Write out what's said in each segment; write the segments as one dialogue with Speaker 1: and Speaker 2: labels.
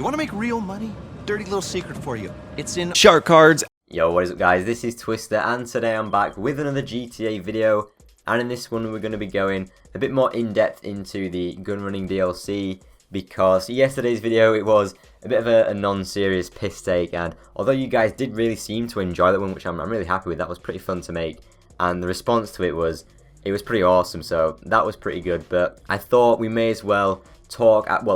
Speaker 1: You want to make real money? Dirty little secret for you. It's in
Speaker 2: shark cards.
Speaker 3: Yo, what is up guys, this is Twister and today I'm back with another GTA video, and in this one we're going to be going a bit more in depth into the Gunrunning DLC because yesterday's video it was a bit of a non-serious piss take, and although you guys did really seem to enjoy that one, which I'm really happy with, that was pretty fun to make, and the response to it was pretty awesome, so that was pretty good. But I thought we may as well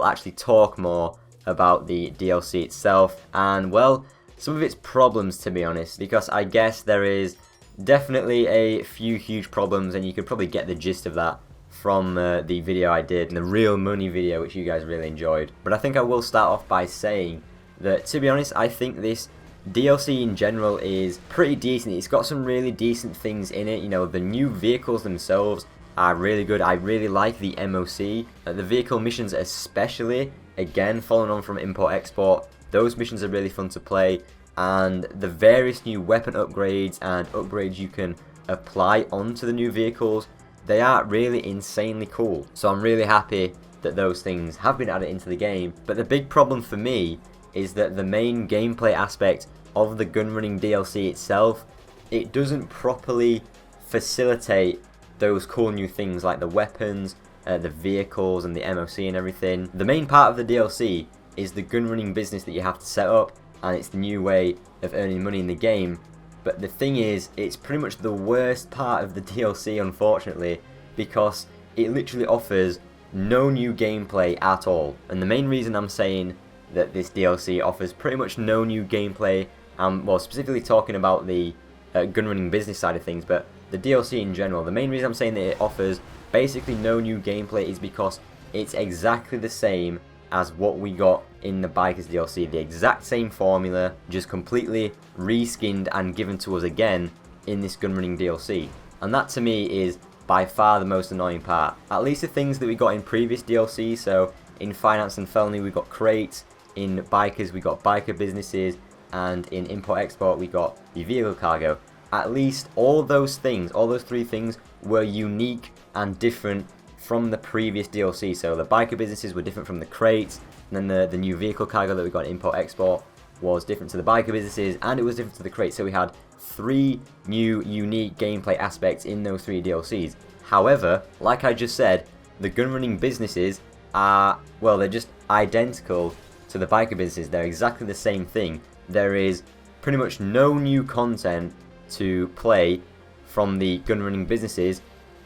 Speaker 3: actually talk more about the DLC itself and, well, some of its problems, to be honest, because I guess there is definitely a few huge problems, and you could probably get the gist of that from the video I did, the real money video, which you guys really enjoyed. But I think I will start off by saying that, to be honest, I think this DLC in general is pretty decent. It's got some really decent things in it. You know, the new vehicles themselves are really good. I really like the MOC, the vehicle missions especially. Again, following on from import-export, those missions are really fun to play, and the various new weapon upgrades and upgrades you can apply onto the new vehicles, they are really insanely cool. So I'm really happy that those things have been added into the game. But the big problem for me is that the main gameplay aspect of the Gunrunning DLC itself, it doesn't properly facilitate those cool new things like the weapons, the vehicles and the MOC and everything. The main part of the DLC is the gunrunning business that you have to set up, and it's the new way of earning money in the game. But the thing is, it's pretty much the worst part of the DLC, unfortunately, because it literally offers no new gameplay at all. And the main reason I'm saying that this DLC offers pretty much no new gameplay, well, specifically talking about the gunrunning business side of things, but the DLC in general, the main reason I'm saying that it offers basically no new gameplay is because it's exactly the same as what we got in the Bikers DLC. The exact same formula, just completely reskinned and given to us again in this Gunrunning DLC. And that to me is by far the most annoying part. At least the things that we got in previous DLC, so in Finance and Felony we got crates, in Bikers we got biker businesses, and in Import-Export we got the vehicle cargo. At least all those things, all those three things were unique and different from the previous DLC. So the biker businesses were different from the crates, and then the new vehicle cargo that we got in Import-Export was different to the biker businesses, and it was different to the crates. So we had three new unique gameplay aspects in those three DLCs. However, like I just said, the gunrunning businesses are, well, they're just identical to the biker businesses. They're exactly the same thing. There is pretty much no new content to play from the gunrunning businesses.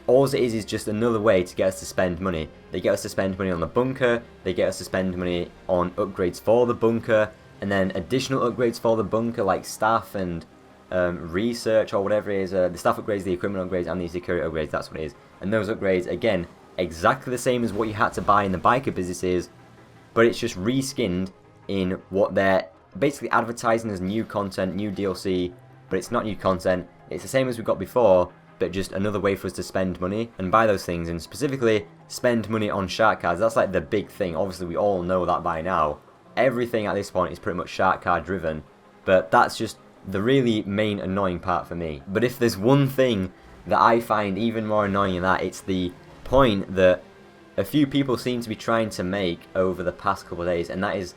Speaker 3: All it is just another way to get us to spend money. They get us to spend money on the bunker, they get us to spend money on upgrades for the bunker, and then additional upgrades for the bunker like staff and research or whatever it is. The staff upgrades, the equipment upgrades, and the security upgrades, that's what it is. And those upgrades, again, exactly the same as what you had to buy in the biker businesses, but it's just reskinned in what they're basically advertising as new content, new DLC, but it's not new content. It's the same as we got before, but just another way for us to spend money and buy those things, and specifically spend money on shark cards. That's like the big thing. Obviously we all know that by now. Everything at this point is pretty much shark card driven, but that's just the really main annoying part for me. But if there's one thing that I find even more annoying than that, it's the point that a few people seem to be trying to make over the past couple of days, and that is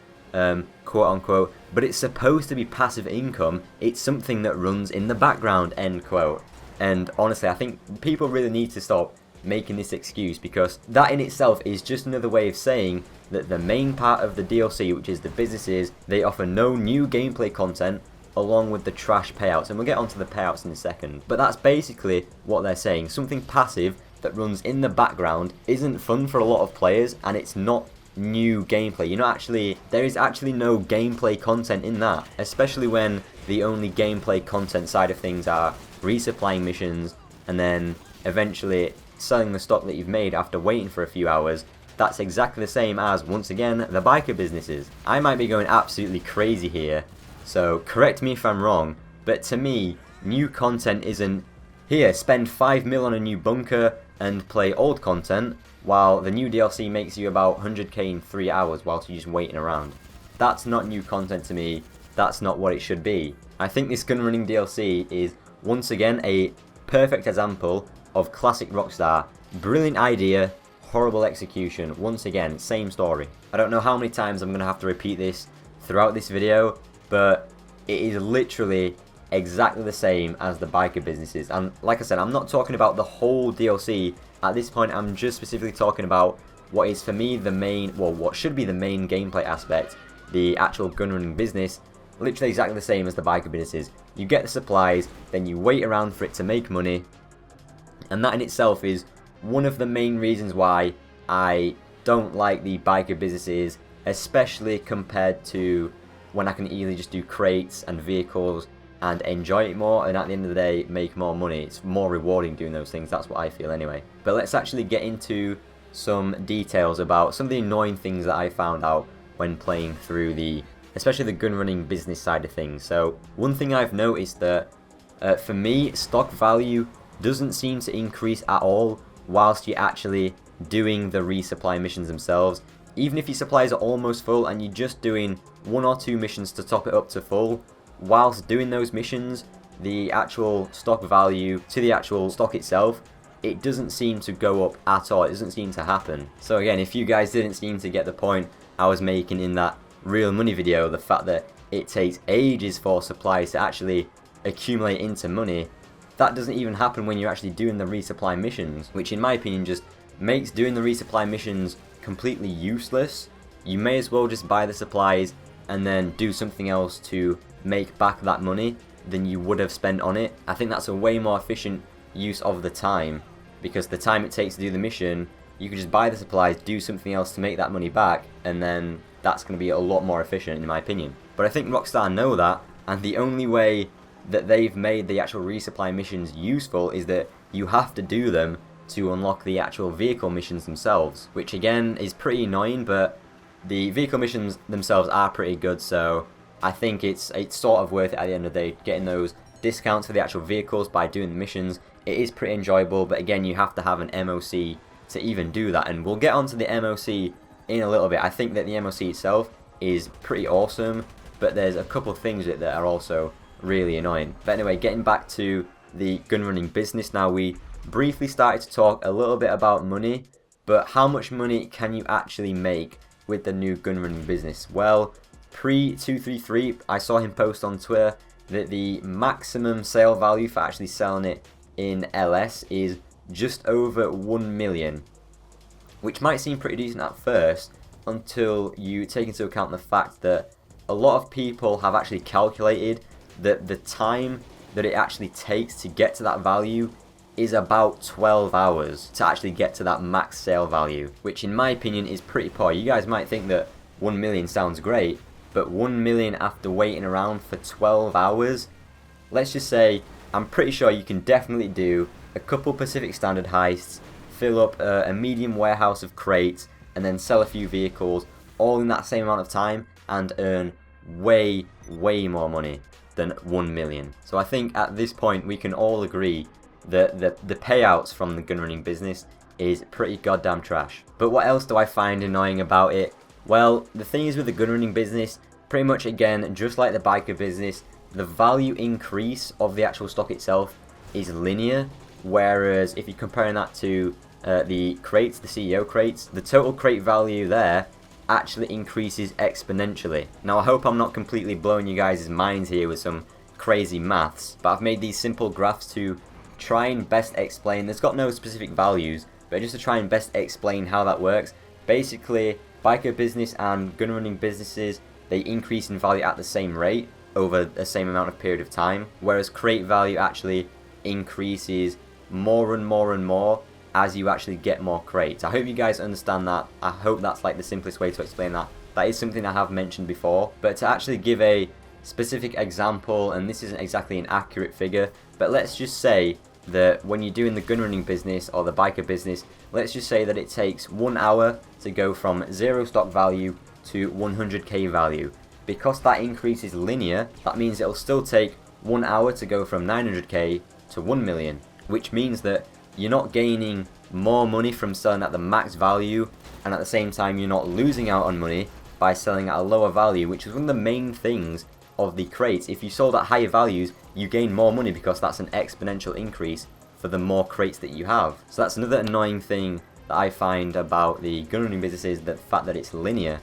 Speaker 3: quote unquote, but it's supposed to be passive income, it's something that runs in the background, end quote. And honestly, I think people really need to stop making this excuse, because that in itself is just another way of saying that the main part of the DLC, which is the businesses, they offer no new gameplay content along with the trash payouts, and we'll get onto the payouts in a second. But that's basically what they're saying. Something passive that runs in the background isn't fun for a lot of players, and it's not new gameplay. There is actually no gameplay content in that, especially when the only gameplay content side of things are resupplying missions and then eventually selling the stock that you've made after waiting for a few hours. That's exactly the same as, once again, the biker businesses. I might be going absolutely crazy here, so correct me if I'm wrong, but to me, new content isn't, here, spend 5 mil on a new bunker and play old content, while the new DLC makes you about 100k in 3 hours whilst you're just waiting around. That's not new content to me. That's not what it should be. I think this Gunrunning DLC is, once again, a perfect example of classic Rockstar. Brilliant idea, horrible execution. Once again, same story. I don't know how many times I'm going to have to repeat this throughout this video, but it is literally exactly the same as the biker businesses. And like I said, I'm not talking about the whole DLC. At this point, I'm just specifically talking about what is for me the main, well, what should be the main gameplay aspect, the actual gunrunning business. Literally exactly the same as the biker businesses. You get the supplies, then you wait around for it to make money, and that in itself is one of the main reasons why I don't like the biker businesses, especially compared to when I can easily just do crates and vehicles and enjoy it more, and at the end of the day make more money. It's more rewarding doing those things, that's what I feel anyway. But let's actually get into some details about some of the annoying things that I found out when playing through especially the gunrunning business side of things. So one thing I've noticed that for me, stock value doesn't seem to increase at all whilst you're actually doing the resupply missions themselves. Even if your supplies are almost full and you're just doing 1 or 2 missions to top it up to full, whilst doing those missions, the actual stock value to the actual stock itself, it doesn't seem to go up at all. It doesn't seem to happen. So again, if you guys didn't seem to get the point I was making in that real money video, the fact that it takes ages for supplies to actually accumulate into money, that doesn't even happen when you're actually doing the resupply missions, which in my opinion just makes doing the resupply missions completely useless. You may as well just buy the supplies and then do something else to make back that money than you would have spent on it. I think that's a way more efficient use of the time, because the time it takes to do the mission, you could just buy the supplies, do something else to make that money back, and then that's going to be a lot more efficient in my opinion. But I think Rockstar know that, and the only way that they've made the actual resupply missions useful is that you have to do them to unlock the actual vehicle missions themselves, which again is pretty annoying, but the vehicle missions themselves are pretty good, so I think it's sort of worth it at the end of the day, getting those discounts for the actual vehicles by doing the missions. It is pretty enjoyable, but again, you have to have an MOC to even do that, and we'll get onto the MOC in a little bit. I think that the MOC itself is pretty awesome, but there's a couple of things with it that are also really annoying. But anyway, getting back to the gunrunning business now, we briefly started to talk a little bit about money, but how much money can you actually make with the new gunrunning business? Well, pre-233, I saw him post on Twitter that the maximum sale value for actually selling it in LS is just over 1 million, which might seem pretty decent at first until you take into account the fact that a lot of people have actually calculated that the time that it actually takes to get to that value is about 12 hours to actually get to that max sale value, which in my opinion is pretty poor. You guys might think that 1 million sounds great, but 1 million after waiting around for 12 hours, let's just say, I'm pretty sure you can definitely do a couple Pacific Standard heists, fill up a medium warehouse of crates, and then sell a few vehicles, all in that same amount of time, and earn way more money than 1 million. So I think at this point we can all agree that the payouts from the gunrunning business is pretty goddamn trash. But what else do I find annoying about it? Well, the thing is with the gunrunning business, pretty much again, just like the biker business, the value increase of the actual stock itself is linear, whereas if you're comparing that to the crates, the CEO crates, the total crate value there actually increases exponentially. Now I hope I'm not completely blowing you guys' minds here with some crazy maths, but I've made these simple graphs to try and best explain, there's got no specific values, but just to try and best explain how that works. Basically, biker business and gunrunning businesses, they increase in value at the same rate over the same amount of period of time, whereas crate value actually increases more and more as you actually get more crates. I hope you guys understand that. I hope that's like the simplest way to explain that. That is something I have mentioned before, but to actually give a specific example, and this isn't exactly an accurate figure, but let's just say that when you're doing the gunrunning business or the biker business, let's just say that it takes 1 hour to go from 0 stock value to 100k value. Because that increase is linear, that means it'll still take 1 hour to go from 900k to 1 million, which means that you're not gaining more money from selling at the max value, and at the same time you're not losing out on money by selling at a lower value, which is one of the main things of the crates. If you sold at higher values, you gain more money because that's an exponential increase for the more crates that you have. So that's another annoying thing that that I find about the gunrunning business is the fact that it's linear.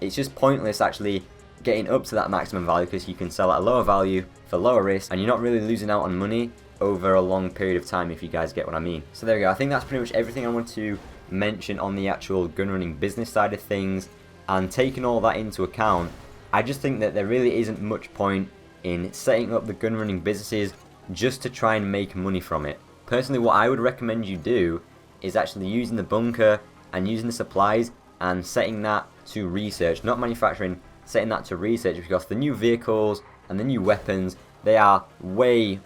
Speaker 3: It's just pointless actually getting up to that maximum value because you can sell at a lower value for lower risk and you're not really losing out on money over a long period of time, if you guys get what I mean. So there we go. I think that's pretty much everything I want to mention on the actual gunrunning business side of things, and taking all that into account, I just think that there really isn't much point in setting up the gunrunning businesses just to try and make money from it. Personally, what I would recommend you do is actually using the bunker and using the supplies and setting that to research, not manufacturing, setting that to research, because the new vehicles and the new weapons, they are way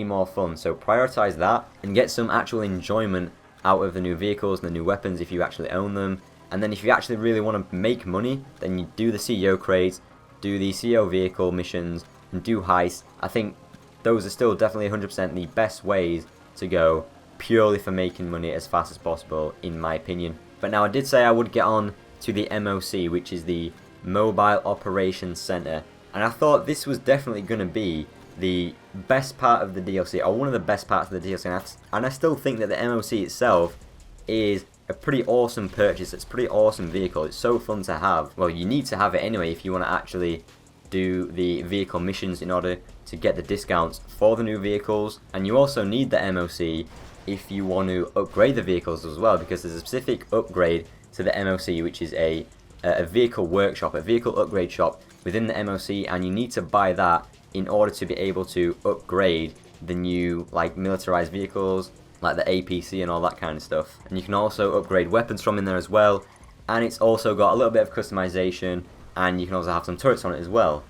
Speaker 3: more fun. So prioritize that and get some actual enjoyment out of the new vehicles and the new weapons if you actually own them. And then if you actually really want to make money, then you do the CEO crates, do the CEO vehicle missions, and do heists. I think those are still definitely 100% the best ways to go, purely for making money as fast as possible, in my opinion. But now I did say I would get on to the MOC, which is the Mobile Operations Center, and I thought this was definitely going to be the best part of the DLC, or one of the best parts of the DLC, and I still think that the MOC itself is a pretty awesome purchase. It's a pretty awesome vehicle. It's so fun to have. Well, you need to have it anyway if you want to actually do the vehicle missions in order to get the discounts for the new vehicles, and you also need the MOC if you want to upgrade the vehicles as well, because there's a specific upgrade to the MOC, which is a vehicle workshop, a vehicle upgrade shop within the MOC, and you need to buy that in order to be able to upgrade the new like militarized vehicles like the APC and all that kind of stuff. And you can also upgrade weapons from in there as well, and it's also got a little bit of customization, and you can also have some turrets on it as well.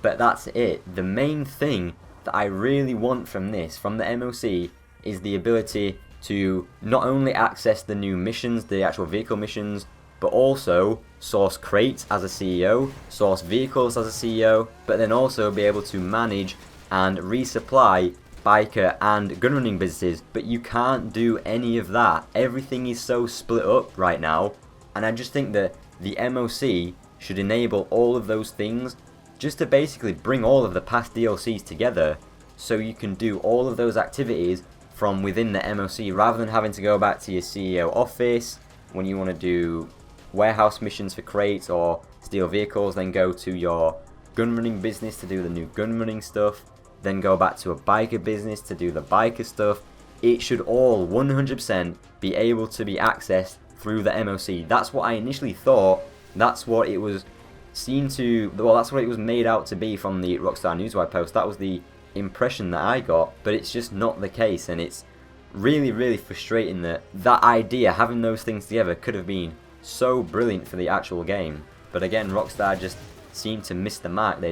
Speaker 3: But that's it. The main thing that I really want from this, from the MOC, is the ability to not only access the new missions, the actual vehicle missions, but also source crates as a CEO, source vehicles as a CEO, but then also be able to manage and resupply biker and gunrunning businesses. But you can't do any of that. Everything is so split up right now, and I just think that the MOC should enable all of those things, just to basically bring all of the past DLCs together, so you can do all of those activities from within the MOC, rather than having to go back to your CEO office when you want to do warehouse missions for crates or steal vehicles, then go to your gunrunning business to do the new gunrunning stuff, then go back to a biker business to do the biker stuff. It should all 100% be able to be accessed through the MOC. That's what I initially thought. That's what it was seen to, well, that's what it was made out to be from the Rockstar Newswire post. That was the impression that I got, but it's just not the case, and it's really frustrating that that idea, having those things together, could have been so brilliant for the actual game. But again, Rockstar just seem to miss the mark. They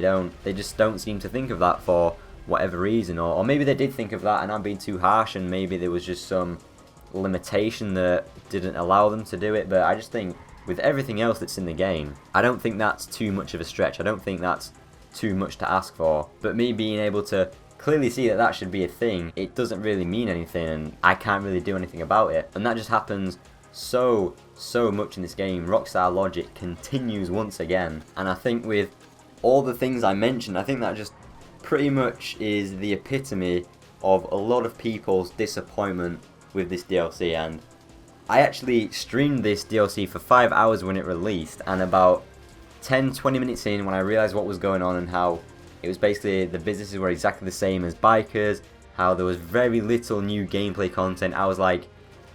Speaker 3: just don't seem to think of that for whatever reason, or maybe they did think of that and I'm being too harsh, and maybe there was just some limitation that didn't allow them to do it. But I just think with everything else that's in the game, I don't think that's too much of a stretch. I don't think that's too much to ask for. But me being able to clearly see that that should be a thing, it doesn't really mean anything, and I can't really do anything about it. And that just happens so much in this game. Rockstar logic continues once again, and I think with all the things I mentioned, I think that just pretty much is the epitome of a lot of people's disappointment with this DLC. And I actually streamed this DLC for 5 hours when it released, and about 10-20 minutes in, when I realized what was going on and how it was basically the businesses were exactly the same as bikers, how there was very little new gameplay content, I was like,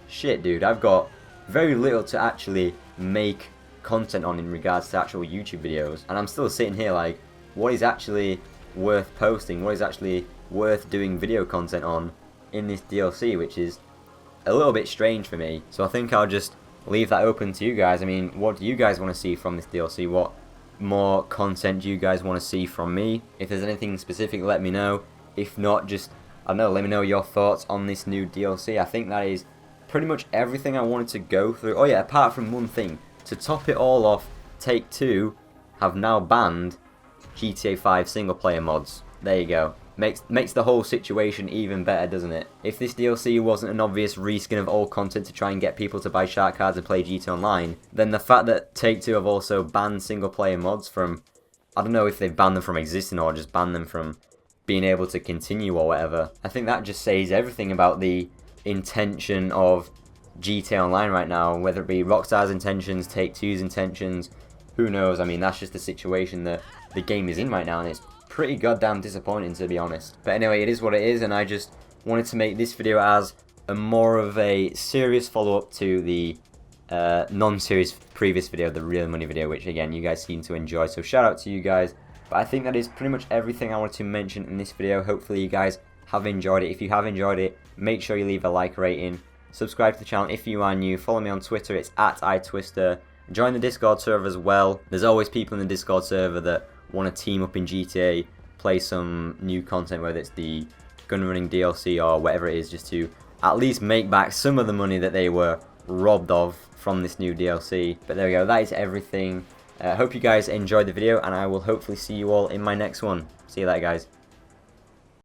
Speaker 3: shit dude, I've got very little to actually make content on in regards to actual YouTube videos, and I'm still sitting here like, what is actually worth posting, what is actually worth doing video content on in this DLC, which is a little bit strange for me. So I think I'll just leave that open to you guys. I mean, what do you guys want to see from this DLC? What more content do you guys want to see from me? If there's anything specific, let me know. If not, just, I don't know, let me know your thoughts on this new DLC. I think that is pretty much everything I wanted to go through. Oh yeah, apart from one thing. To top it all off, Take-Two have now banned GTA 5 single player mods. There you go. Makes the whole situation even better, doesn't it? If this DLC wasn't an obvious reskin of old content to try and get people to buy shark cards and play GTA Online, then the fact that Take-Two have also banned single player mods from, I don't know if they've banned them from existing or just banned them from being able to continue or whatever, I think that just says everything about the intention of GTA Online right now, whether it be Rockstar's intentions, Take-Two's intentions, who knows. I mean, that's just the situation that the game is in right now, and it's pretty goddamn disappointing, to be honest. But anyway, it is what it is, and I just wanted to make this video as a more of a serious follow-up to the non-serious previous video, the real money video, which again you guys seem to enjoy, so shout out to you guys. But I think that is pretty much everything I wanted to mention in this video. Hopefully you guys have enjoyed it. If you have enjoyed it, make sure you leave a like rating, subscribe to the channel if you are new, follow me on Twitter, it's @iTwister, join the Discord server as well. There's always people in the Discord server that want to team up in GTA, play some new content, whether it's the Gunrunning DLC or whatever it is, just to at least make back some of the money that they were robbed of from this new DLC. But there we go, that is everything. Hope you guys enjoyed the video, and I will hopefully see you all in my next one. See you later, guys.